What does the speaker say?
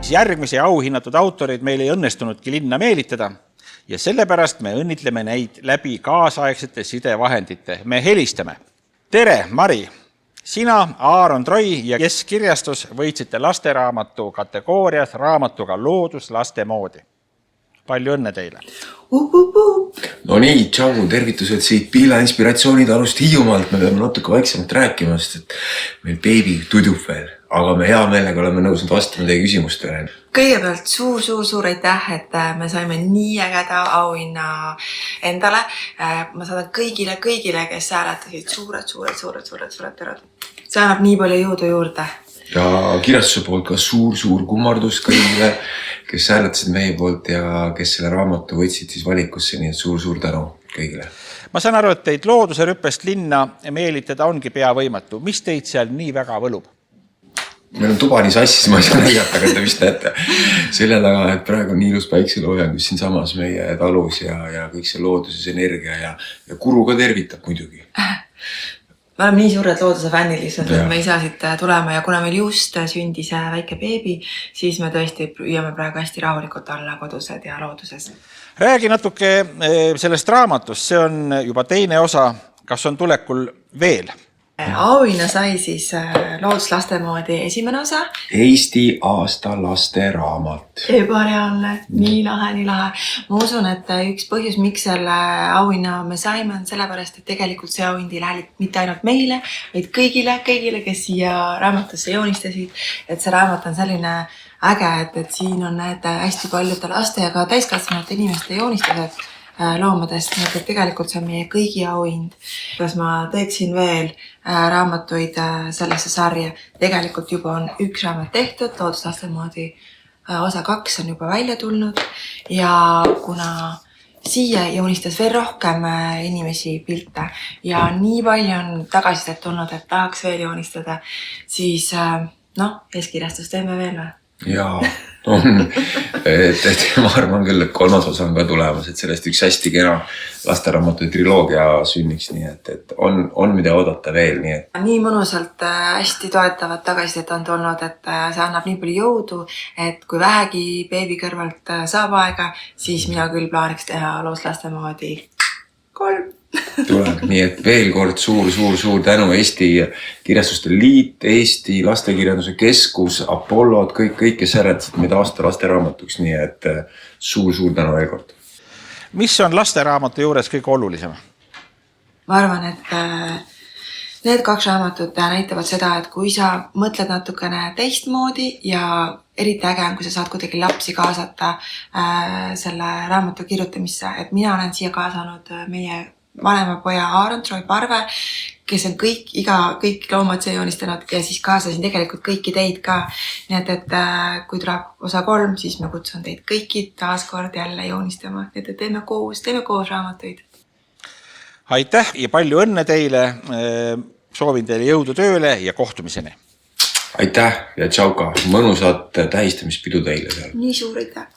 Kahjuks järgmise auhinnatud autorid meil ei õnnestunudki linna meelitada ja sellepärast me õnnitleme neid läbi kaasaegsete sidevahendite. Me helistame. Tere, Mari! Sina, Aaron Troi ja Keskkirjastus võitsite lasteraamatu kategoorias raamatuga Loodus laste moodi. Palju õnne teile! No nii, tšau, tervitused siit Piila inspiratsioonitalust Hiiumaalt. Me peame natuke vaiksemalt rääkima, sest et meil beebi tudub veel, aga me hea meelega oleme nõus nüüd vastama teie küsimustele. Kõigepealt suur aitäh, et me saime nii ägeda auhinna endale. Ma saadan kõigile, kes hääletasid suured terad. See annab nii palju jõudu juurde. Ja kirjastuse poolt ka suur kummardus kõigile, kes hääletasid meie poolt ja kes selle raamatu võtsid siis valikusse, nii et suur tänu kõigile. Ma saan aru, et teid looduse rüppest linna meelitada ongi pea võimatu. Mis teid seal nii väga võlub? Meil on tuba nii sassis, ma ei saa näidata, aga te vist näete selle taga, et praegu on nii ilus päikseloojangus siin samas meie talus ja kõik see looduses energia ja Kuru ka tervitab muidugi. Me oleme nii suured looduse fännid lihtsalt, et me ei saa siit tulema ja kuna meil just sündis väike beebi, siis me tõesti püüame praegu hästi rahulikult olla kodused ja looduses. Räägi natuke sellest raamatust, see on juba teine osa, kas on tulekul veel? Auhinna sai siis Looduslaste moodi esimene osa. Eesti aasta laste raamat. Ebareaalne, nii lahe. Ma usun, et üks põhjus, miks selle auhinna me saime, on sellepärast, et tegelikult see auhind ei lähe mitte ainult meile, vaid kõigile, kes siia raamatusse joonistasid. Et see raamat on selline äge, et siin on hästi paljude laste ja ka täiskasvanute inimeste joonistused loomadest, nii et tegelikult see on meie kõigi auhind. Kas ma teeksin veel raamatuid sellesse sarja? Tegelikult juba on üks raamat tehtud, Looduslaste moodi osa 2 on juba välja tulnud ja kuna siia joonistas veel rohkem inimesi pilte ja nii palju on tagasisidet tulnud, et tahaks veel joonistada, siis Keskkirjastus teeme veel või? Jaa, on. Ma arvan küll, et 3. osa on ka tulemas, et sellest üks hästi kena lasteraamatu triloogia sünniks, nii et on mida oodata veel. Nii mõnusalt hästi toetavat tagasisidet on tulnud, et see annab nii palju jõudu, et kui vähegi beebi kõrvalt saab aega, siis mina küll plaaniks teha Looduslaste moodi 3. Tuleb, nii et veel kord suur tänu Eesti Kirjastuste Liit, Eesti Lastekirjanduse Keskus, Apollod, kõik kes hääletasid meid aasta lasteraamatuks, nii et suur tänu veel kord. Mis on lasteraamatu juures kõige olulisem? Ma arvan, et need 2 raamatut näitavad seda, et kui sa mõtled natukene teistmoodi ja eriti äge on, kui sa saad kuidagi lapsi kaasata selle raamatu kirjutamisse, et mina olen siia kaasanud meie vanema poja Aaron Troi Parve, kes on kõik loomad see joonistanud ja siis kaasasin tegelikult kõiki teid ka. Nii et kui tuleb osa 3, siis ma kutsun teid kõiki taaskord jälle joonistama. Nii et teeme koos raamatuid. Aitäh ja palju õnne teile. Soovin teile jõudu tööle ja kohtumiseni. Aitäh ja tšauka. Mõnusat tähistamispidu teile seal. Nii suur aitäh.